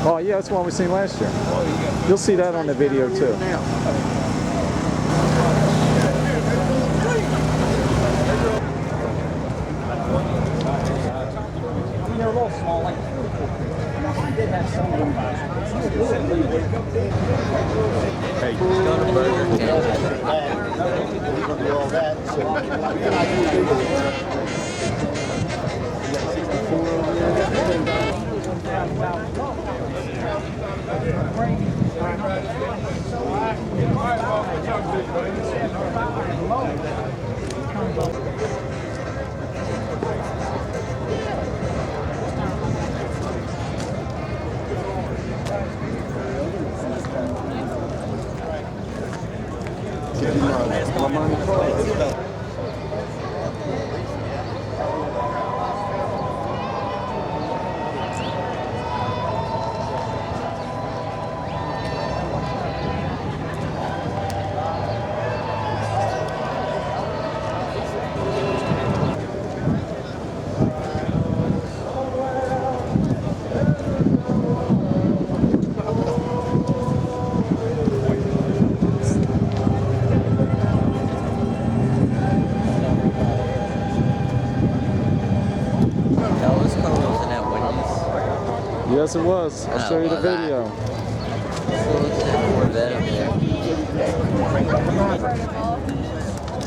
Oh yeah, that's the one we seen last year. You'll see that on the video too. They're a little small, like I did have some of them. Hey, go to Burger King. We're going to do all that. Yes, it was. I'll show you the video. Corvette up there.